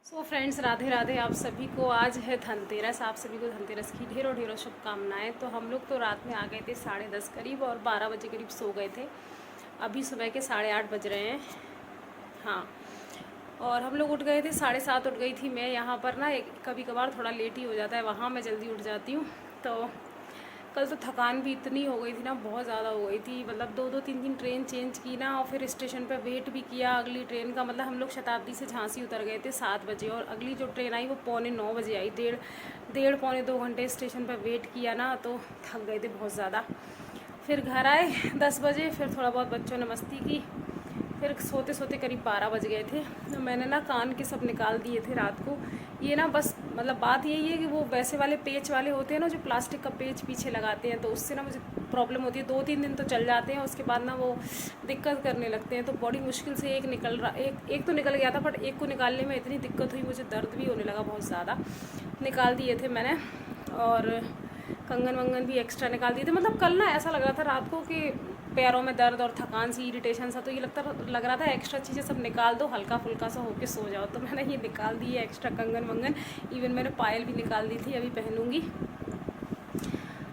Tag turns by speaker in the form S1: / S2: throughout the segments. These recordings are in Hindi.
S1: सो फ्रेंड्स, राधे राधे आप सभी को। आज है धनतेरस। आप सभी को धनतेरस की ढेरों ढेरों शुभकामनाएं। तो हम लोग तो रात में आ गए थे 10:30 करीब और 12 बजे करीब सो गए थे। अभी सुबह के 8:30 बज रहे हैं। हाँ, और हम लोग उठ गए थे 7:30 उठ गई थी मैं। यहाँ पर ना कभी कभार थोड़ा लेट ही हो जाता है, वहाँ मैं जल्दी उठ जाती हूँ। तो कल तो थकान भी इतनी हो गई थी ना, बहुत ज़्यादा हो गई थी। मतलब दो तीन ट्रेन चेंज की ना, और फिर स्टेशन पे वेट भी किया अगली ट्रेन का। मतलब हम लोग शताब्दी से झांसी उतर गए थे 7 बजे और अगली जो ट्रेन आई वो 8:45 बजे आई। डेढ़ पौने 2 घंटे स्टेशन पर वेट किया ना, तो थक गए थे बहुत ज़्यादा। फिर घर आए 10 बजे, फिर थोड़ा बहुत बच्चों ने मस्ती की। फिर सोते सोते करीब 12 बज गए थे। तो मैंने ना कान के सब निकाल दिए थे रात को। ये ना बस मतलब बात यही है कि वो वैसे वाले पेच वाले होते हैं ना, जो प्लास्टिक का पेच पीछे लगाते हैं, तो उससे ना मुझे प्रॉब्लम होती है। 2-3 दिन तो चल जाते हैं, उसके बाद ना वो दिक्कत करने लगते हैं। तो बड़ी मुश्किल से एक तो निकल गया था, बट एक को निकालने में इतनी दिक्कत हुई, मुझे दर्द भी होने लगा बहुत ज़्यादा। निकाल दिए थे मैंने, और कंगन वंगन भी एक्स्ट्रा निकाल दिए थे। मतलब कल ना ऐसा लग रहा था रात को कि पैरों में दर्द और थकान सी, इरिटेशन सा, तो ये लग रहा था एक्स्ट्रा चीज़ें सब निकाल दो, हल्का फुल्का सा होके सो जाओ। तो मैंने ये निकाल दी है एक्स्ट्रा कंगन वंगन। इवन मैंने पायल भी निकाल दी थी, अभी पहनूंगी।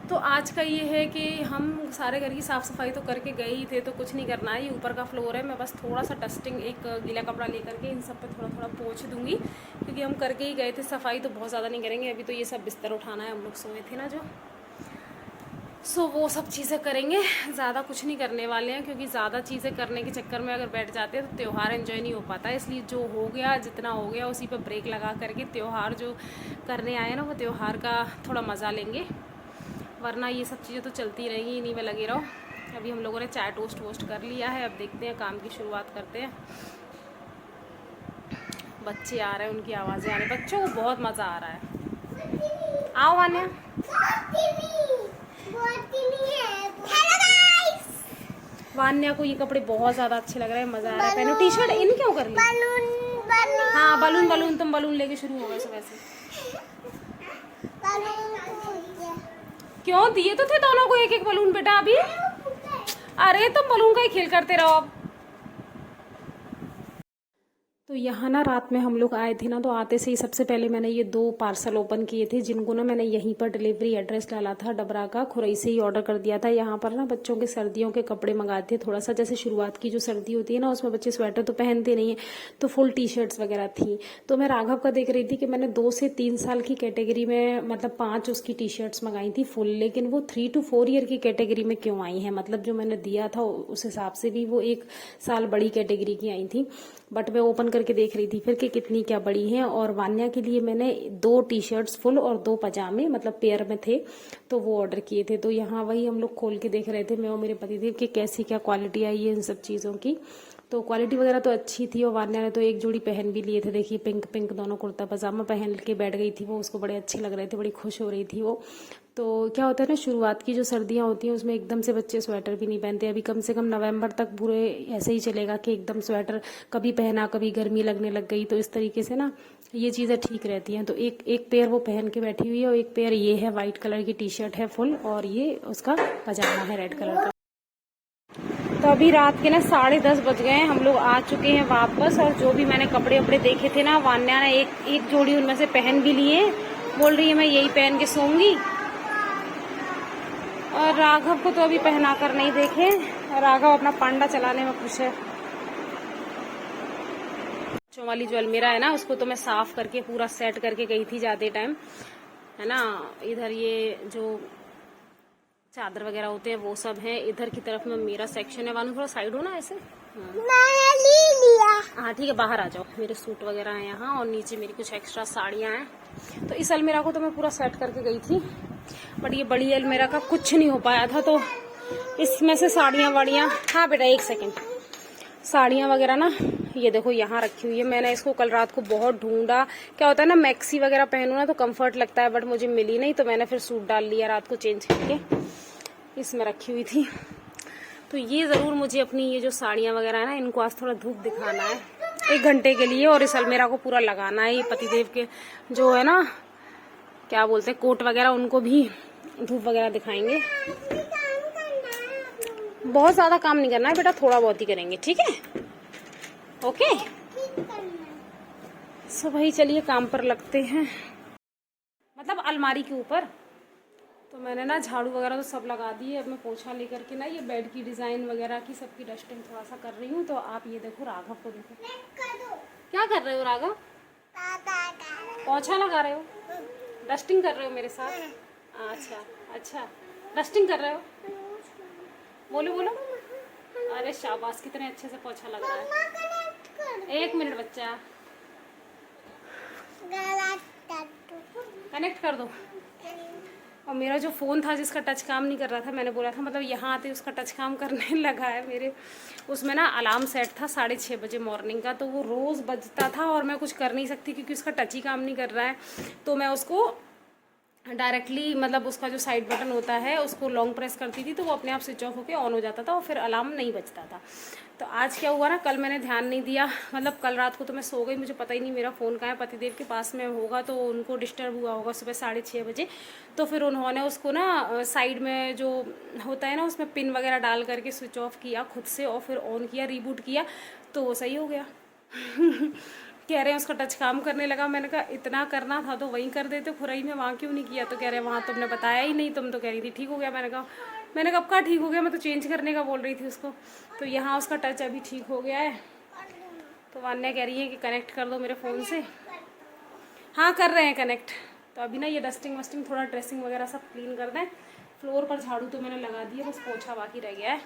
S1: तो आज का ये है कि हम सारे घर की साफ़ सफाई तो करके गए ही थे, तो कुछ नहीं करना है। ये ऊपर का फ्लोर है, मैं बस थोड़ा सा डस्टिंग, एक गीला कपड़ा लेकर के इन सब पे थोड़ा थोड़ा पोंछ दूंगी, क्योंकि हम करके ही गए थे। सफाई तो बहुत ज़्यादा नहीं करेंगे अभी। तो ये सब बिस्तर उठाना है, हम लोग सोए थे ना जो, सो वो सब चीज़ें करेंगे। ज़्यादा कुछ नहीं करने वाले हैं, क्योंकि ज़्यादा चीज़ें करने के चक्कर में अगर बैठ जाते हैं तो त्यौहार एंजॉय नहीं हो पाता है। इसलिए जो हो गया, जितना हो गया, उसी पर ब्रेक लगा करके त्यौहार जो करने आए ना, वो त्यौहार का थोड़ा मज़ा लेंगे। वरना ये सब चीज़ें तो चलती रहेंगी, इन्हीं में लगे रहो। अभी हम लोगों ने चाय टोस्ट वोस्ट कर लिया है, अब देखते हैं काम की शुरुआत करते हैं। बच्चे आ रहे हैं, उनकी आवाज़ें आ रही हैं। बच्चों को बहुत मज़ा आ रहा है। आओ वान्या। वान्या को ये कपड़े बहुत ज़्यादा अच्छे लग रहे हैं, मज़ा आ रहा है। पहनो टी शर्ट। इन क्यों कर ली? हाँ, बलून। तुम बलून लेके शुरू हो गए सुबह से। क्यों दिए तो थे दोनों को एक एक बलून बेटा अभी। अरे तुम बलून का ही खेल करते रहो अब। तो यहाँ ना रात में हम लोग आए थे ना, तो आते से ही सबसे पहले मैंने ये 2 पार्सल ओपन किए थे, जिनको ना मैंने यहीं पर डिलीवरी एड्रेस डाला था, डबरा का खुरई से ही ऑर्डर कर दिया था। यहाँ पर ना बच्चों के सर्दियों के कपड़े मंगाए थे। थोड़ा सा जैसे शुरुआत की जो सर्दी होती है ना, उसमें बच्चे स्वेटर तो पहनते नहीं है, तो फुल टी शर्ट्स वगैरह थी। तो मैं राघव का देख रही थी कि मैंने 2 से 3 साल की कैटेगरी में, मतलब 5 उसकी टी शर्ट्स मंगाई थी फुल, लेकिन वो 3 to 4 ईयर की कैटेगरी में क्यों आई है? मतलब जो मैंने दिया था उस हिसाब से भी वो 1 साल बड़ी कैटेगरी की आई थी। बट मैं ओपन करके देख रही थी फिर कि कितनी क्या बड़ी हैं। और वान्या के लिए मैंने 2 टी शर्ट्स फुल और 2 पजामे, मतलब पेयर में थे, तो वो ऑर्डर किए थे। तो यहाँ वही हम लोग खोल के देख रहे थे, मैं और मेरे पतिदेव, कि कैसी क्या क्वालिटी आई है इन सब चीज़ों की। तो क्वालिटी वगैरह तो अच्छी थी। और वान्या ने तो एक जोड़ी पहन भी लिए थे, देखिए पिंक पिंक दोनों कुर्ता पजामा पहन के बैठ गई थी वो, उसको बड़े अच्छे लग रहे थे, बड़ी खुश हो रही थी वो। तो क्या होता है ना, शुरुआत की जो सर्दियाँ होती हैं उसमें एकदम से बच्चे स्वेटर भी नहीं पहनते। अभी कम से कम नवंबर तक पूरे ऐसे ही चलेगा कि एकदम स्वेटर कभी पहना, कभी गर्मी लगने लग गई। तो इस तरीके से ना ये चीज़ें ठीक रहती हैं। तो एक पेयर वो पहन के बैठी हुई है, और एक पेयर ये है, वाइट कलर की टी शर्ट है फुल, और ये उसका पजामा है रेड कलर का। तो अभी रात के ना 10:30 बज गए हैं, हम लोग आ चुके हैं वापस। और जो भी मैंने कपड़े वपड़े देखे थे ना, वान्या ने एक जोड़ी उनमें से पहन भी लिए। बोल रही है मैं यही पहन के सोऊंगी। और राघव को तो अभी पहना कर नहीं देखे, राघव अपना पांडा चलाने में खुश है। बच्चों वाली जो अलमीरा है ना, उसको तो मैं साफ करके पूरा सेट करके गई थी जाते टाइम, है ना। इधर ये जो चादर वगैरह होते हैं वो सब है। इधर की तरफ में मेरा सेक्शन है। वानू थोड़ा साइड हो ना ऐसे। हाँ ठीक है, बाहर आ जाओ। मेरे सूट वगैरह हैं यहाँ, और नीचे मेरी कुछ एक्स्ट्रा साड़ियाँ हैं। तो इस अलमीरा को तो मैं पूरा सेट करके गई थी, बट ये बड़ी अलमीरा का कुछ नहीं हो पाया था। तो इसमें से साड़ियाँ वाड़ियाँ, हाँ बेटा 1 सेकेंड, साड़ियाँ वगैरह ना ये देखो यहाँ रखी हुई है। मैंने इसको कल रात को बहुत ढूंढा। क्या होता है ना, मैक्सी वगैरह पहनूं ना तो कंफर्ट लगता है, बट मुझे मिली नहीं, तो मैंने फिर सूट डाल लिया रात को चेंज करके, इसमें रखी हुई थी। तो ये ज़रूर मुझे अपनी ये जो साड़ियाँ वगैरह है ना, इनको आज थोड़ा धूप दिखाना है 1 घंटे के लिए, और इस अलमीरा को पूरा लगाना है। ये पतिदेव के जो है ना, क्या बोलते हैं, कोट वगैरह, उनको भी धूप वगैरह दिखाएंगे। बहुत ज़्यादा काम नहीं करना है बेटा, थोड़ा बहुत ही करेंगे, ठीक है? ओके। सो भाई चलिए काम पर लगते हैं, मतलब अलमारी के ऊपर। तो मैंने ना झाड़ू वगैरह तो सब लगा दी है। अब मैं पोछा लेकर के ना ये बेड की डिज़ाइन वगैरह की सबकी डस्टिंग थोड़ा सा कर रही हूँ। तो आप ये देखो, राघव को देखो। क्या कर रहे हो राघव? पोछा लगा रहे हो, डस्टिंग कर रहे हो मेरे साथ? अच्छा अच्छा, डस्टिंग कर रहे हो। बोलो बोलो। अरे शाबाश, कितने अच्छे से पोछा लग रहा है। एक मिनट बच्चा, कनेक्ट कर दो। और मेरा जो फ़ोन था जिसका टच काम नहीं कर रहा था, मैंने बोला था मतलब यहाँ आते उसका टच काम करने लगा है मेरे। उसमें ना अलार्म सेट था 6:30 बजे मॉर्निंग का, तो वो रोज़ बजता था और मैं कुछ कर नहीं सकती क्योंकि उसका टच ही काम नहीं कर रहा है। तो मैं उसको डायरेक्टली, मतलब उसका जो साइड बटन होता है उसको लॉन्ग प्रेस करती थी तो वो अपने आप स्विच ऑफ होकर ऑन हो जाता था और फिर अलार्म नहीं बजता था। तो आज क्या हुआ ना, कल मैंने ध्यान नहीं दिया, मतलब कल रात को तो मैं सो गई, मुझे पता ही नहीं मेरा फ़ोन कहाँ है। पतिदेव के पास में होगा तो उनको डिस्टर्ब हुआ होगा सुबह 6:30 बजे। तो फिर उन्होंने उसको ना साइड में जो होता है ना उसमें पिन वगैरह डाल करके स्विच ऑफ किया खुद से और फिर ऑन किया, रीबूट किया, तो वो सही हो गया। कह रहे हैं उसका टच काम करने लगा। मैंने कहा इतना करना था तो वहीं कर देते खुरई में, वहाँ क्यों नहीं किया? तो कह रहे हैं वहाँ तुमने बताया ही नहीं, तुम तो कह रही थी ठीक हो गया। मैंने कब का ठीक हो गया, मैं तो चेंज करने का बोल रही थी उसको। तो यहाँ उसका टच अभी ठीक हो गया है। तो वान्या कह रही है कि कनेक्ट कर दो मेरे फ़ोन से। हाँ कर रहे हैं कनेक्ट। तो अभी ना ये डस्टिंग वस्टिंग, थोड़ा ड्रेसिंग वगैरह सब क्लीन कर दें। फ्लोर पर झाड़ू तो मैंने लगा दिया, बस पोछा बाकी रह गया है।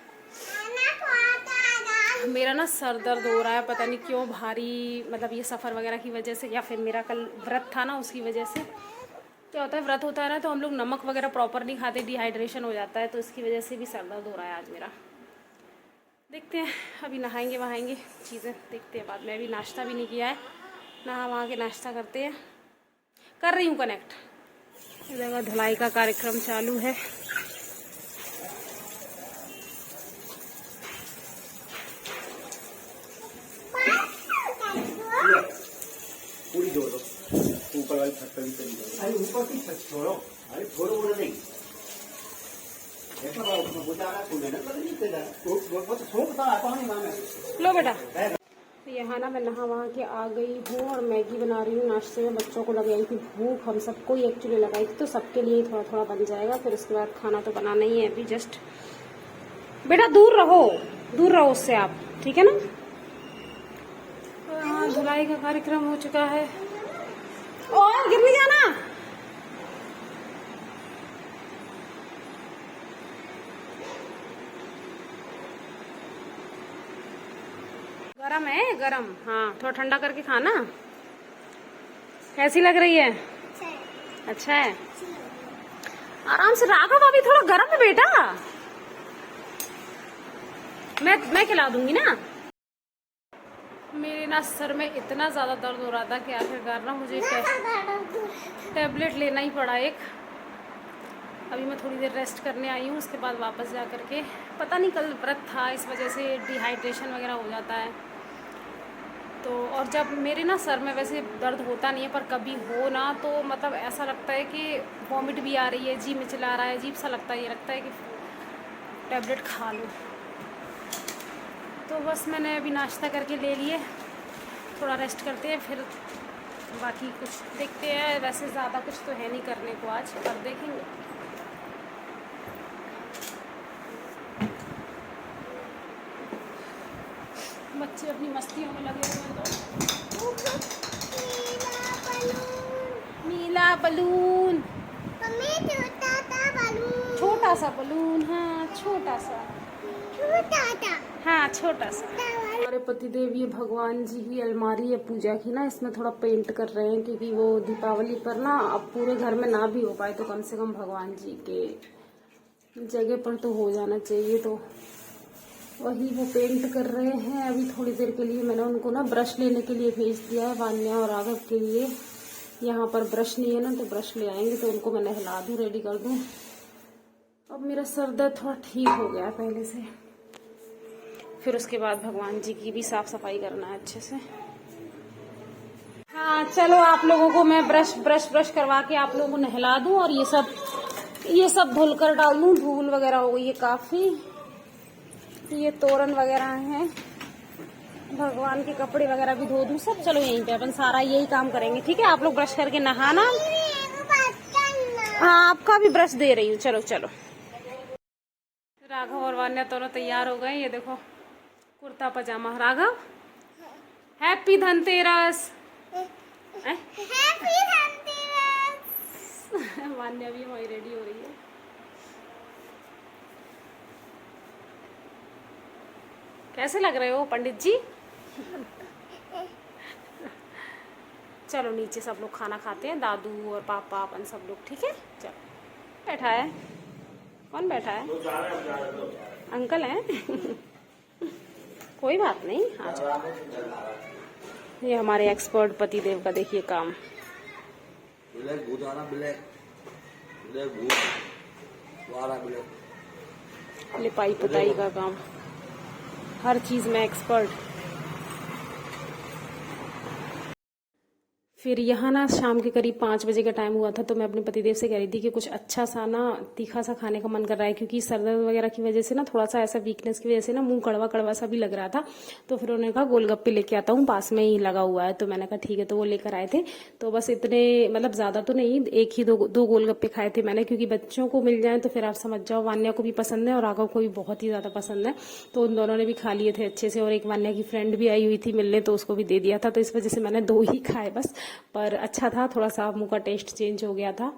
S1: मेरा ना सर दर्द हो रहा है, पता नहीं क्यों भारी, मतलब ये सफ़र वगैरह की वजह से या फिर मेरा कल व्रत था ना उसकी वजह से। क्या होता है, व्रत होता है ना तो हम लोग नमक वगैरह प्रॉपर नहीं खाते, डिहाइड्रेशन हो जाता है, तो इसकी वजह से भी सर दर्द हो रहा है आज मेरा। देखते हैं, अभी नहाएंगे वहाएंगे, चीज़ें देखते हैं बाद में। अभी नाश्ता भी नहीं किया है, नहा वहाँ के नाश्ता करते हैं। कर रही हूँ कनेक्ट। जगह धुलाई का कार्यक्रम चालू है।
S2: पूरी जोड़ दो, ऊपर वाली छत पर भी चली जाओ। अरे ऊपर की छत छोड़ो, अरे छोड़ो बोले नहीं। ऐसा बात उसमें बुझा रहा है, मेहनत लग नहीं तेरा, वो तो सोचता है पानी मांगे।
S1: लो बेटा। यहाँ ना मैं नहा वहाँ के आ गई हूँ और मैगी बना रही हूँ नाश्ते में। बच्चों को लगाई थी भूख, हम सबको ही एक्चुअली लगाई थी, तो सबके लिए थोड़ा थोड़ा बन जाएगा। फिर उसके बाद खाना तो बनाना ही है अभी जस्ट। बेटा दूर रहो उससे आप, ठीक है ना। हाँ, धुलाई का कार्यक्रम हो चुका है। और गिर नहीं जाना। गरम है, गरम। हाँ थोड़ा ठंडा करके खाना। कैसी लग रही है? अच्छा है। आराम से राघव, अभी थोड़ा गरम है बेटा। मैं खिला दूंगी ना। मेरे ना सर में इतना ज़्यादा दर्द हो रहा था कि आखिरकार ना मुझे टैबलेट लेना ही पड़ा एक। अभी मैं थोड़ी देर रेस्ट करने आई हूँ, उसके बाद वापस जा कर के, पता नहीं कल व्रत था इस वजह से डिहाइड्रेशन वगैरह हो जाता है। तो और जब मेरे ना सर में वैसे दर्द होता नहीं है, पर कभी हो ना तो मतलब ऐसा लगता है कि वॉमिट भी आ रही है, जी मिचला रहा है, अजीब सा लगता है। ये लगता है कि टैबलेट खा लो। तो बस मैंने अभी नाश्ता करके ले लिए, थोड़ा रेस्ट करते हैं फिर बाकी कुछ देखते हैं। वैसे ज़्यादा कुछ तो है नहीं करने को आज, पर देखेंगे। बच्चे अपनी मस्तियों में लगे हुए हैं। तो नीला बलून, छोटा सा बलून। हाँ छोटा सा, हाँ छोटा सा। हमारे पतिदेव ये भगवान जी की अलमारी है पूजा की ना, इसमें थोड़ा पेंट कर रहे हैं क्योंकि वो दीपावली पर ना अब पूरे घर में ना भी हो पाए तो कम से कम भगवान जी के जगह पर तो हो जाना चाहिए। तो वही वो पेंट कर रहे हैं। अभी थोड़ी देर के लिए मैंने उनको ना ब्रश लेने के लिए भेज दिया है, वान्या और राघव के लिए। यहाँ पर ब्रश नहीं है ना तो ब्रश ले आएंगे, तो उनको मैं नहला दूँ, रेडी कर दूँ। अब मेरा सर दर्द थोड़ा ठीक हो गया है पहले से। फिर उसके बाद भगवान जी की भी साफ सफाई करना है अच्छे से। हाँ चलो, आप लोगों को मैं ब्रश करवा के आप लोगों को नहला दूं और ये सब धुल कर डाल दूं। धूल वगैरह हो गई है काफी। ये तोरण वगैरह हैं, भगवान के कपड़े वगैरह भी धो दूँ सब। चलो यहीं पे अपन सारा यही काम करेंगे, ठीक है। आप लोग ब्रश करके नहाना। हाँ, आपका भी ब्रश दे रही हूँ। चलो चलो। राघव और वान्या दोनों तैयार हो गए। ये देखो कुर्ता पजामा। राघव हैप्पी धनतेरस।
S3: हैप्पी धनतेरस।
S1: वान्या भी वही रेडी हो रही है। कैसे लग रहे हो पंडित जी? चलो नीचे सब लोग खाना खाते हैं, दादू और पापा अपन सब लोग, ठीक है। चलो। बैठा है? कौन बैठा है? अंकल हैं? कोई बात नहीं, आ जाओ। ये हमारे एक्सपर्ट पतिदेव का देखिए काम। लिपाई पुताई का काम, हर चीज में एक्सपर्ट। फिर यहाँ ना शाम के करीब 5 बजे का टाइम हुआ था, तो मैं अपने पतिदेव से कह रही थी कि कुछ अच्छा सा ना तीखा सा खाने का मन कर रहा है, क्योंकि सर दर्द वगैरह की वजह से ना थोड़ा सा ऐसा वीकनेस की वजह से ना मुंह कड़वा कड़वा सा भी लग रहा था। तो फिर उन्होंने कहा गोलगप्पे लेके आता हूँ, पास में ही लगा हुआ है। तो मैंने कहा ठीक है, तो वो लेकर आए थे। तो बस इतने, मतलब ज्यादा तो नहीं, एक ही दो गोलगप्पे खाए थे मैंने, क्योंकि बच्चों को मिल जाए तो फिर आप समझ जाओ, वान्या को भी पसंद है और राघव को भी बहुत ही ज्यादा पसंद है। तो उन दोनों ने भी खा लिए थे अच्छे से, और एक वान्या की फ्रेंड भी आई हुई थी मिलने, तो उसको भी दे दिया था। तो इस वजह से मैंने 2 ही खाए बस, पर अच्छा था, थोड़ा सा मुंह का टेस्ट चेंज हो गया था।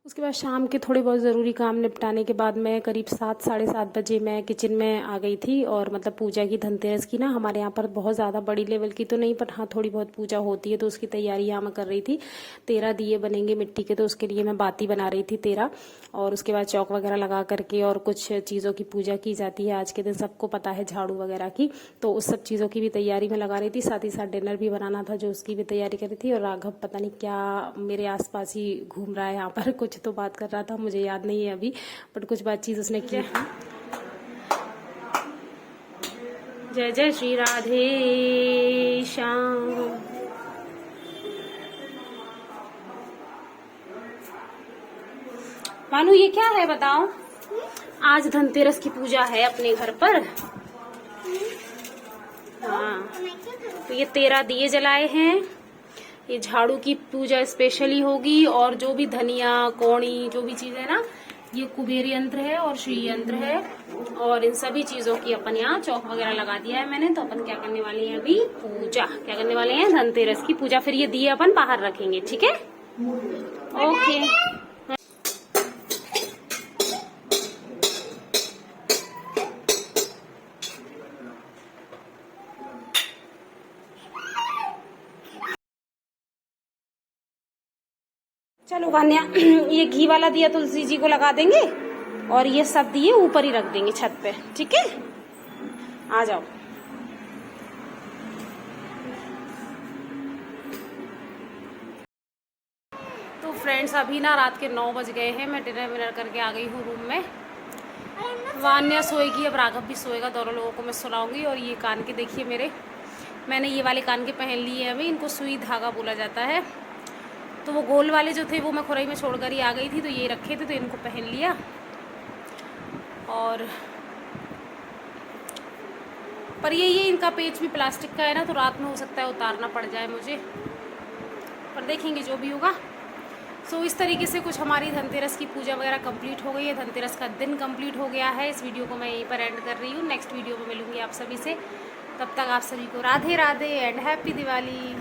S1: उसके बाद शाम के थोड़े बहुत ज़रूरी काम निपटाने के बाद मैं करीब 7 साढ़े 7 बजे मैं किचन में आ गई थी। और मतलब पूजा की, धनतेरस की ना हमारे यहाँ पर बहुत ज़्यादा बड़ी लेवल की तो नहीं, पर हाँ थोड़ी बहुत पूजा होती है, तो उसकी तैयारी यहाँ मैं कर रही थी। 13 दिए बनेंगे मिट्टी के, तो उसके लिए मैं बाती बना रही थी 13। और उसके बाद चौक वगैरह लगा करके और कुछ चीज़ों की पूजा की जाती है आज के दिन, सबको पता है, झाड़ू वगैरह की। तो उस सब चीज़ों की भी तैयारी में लगा रही थी, साथ ही साथ डिनर भी बनाना था जो उसकी भी तैयारी कर रही थी। और राघव पता नहीं क्या मेरे आसपास ही घूम रहा है यहाँ पर, कुछ तो बात कर रहा था, मुझे याद नहीं है अभी, बट कुछ बातचीत उसने की। जय जय श्री राधे श्याम। मानू ये क्या है बताओ? आज धनतेरस की पूजा है अपने घर पर। हाँ, तो ये 13 दिए जलाए हैं। ये झाड़ू की पूजा स्पेशली होगी, और जो भी धनिया कौड़ी जो भी चीज है ना, ये कुबेर यंत्र है और श्री यंत्र है, और इन सभी चीजों की अपन यहाँ चौक वगैरह लगा दिया है मैंने। तो अपन क्या करने वाले हैं अभी? पूजा। क्या करने वाले हैं? धनतेरस की पूजा। फिर ये दिए अपन बाहर रखेंगे, ठीक है? ओके। चलो वान्या, ये घी वाला दिया तुलसी जी को लगा देंगे, और ये सब दिए ऊपर ही रख देंगे छत पे, ठीक है? आ जाओ। तो फ्रेंड्स अभी ना रात के 9 बज गए हैं, मैं डिनर विनर करके आ गई हूँ रूम में। वान्या सोएगी, अब राघव भी सोएगा, दोनों लोगों को मैं सुलाऊंगी। और ये कान के देखिए मेरे, मैंने ये वाले कान के पहन लिए हैं अभी, इनको सुई धागा बोला जाता है। तो वो गोल वाले जो थे वो मैं खुरई में छोड़कर ही आ गई थी, तो ये रखे थे तो इनको पहन लिया। और पर ये इनका पेच भी प्लास्टिक का है ना, तो रात में हो सकता है उतारना पड़ जाए मुझे, पर देखेंगे जो भी होगा। सो इस तरीके से कुछ हमारी धनतेरस की पूजा वगैरह कंप्लीट हो गई है, धनतेरस का दिन कंप्लीट हो गया है। इस वीडियो को मैं यहीं पर एंड कर रही हूँ, नेक्स्ट वीडियो में मिलूंगी आप सभी से। तब तक आप सभी को राधे राधे एंड हैप्पी दिवाली।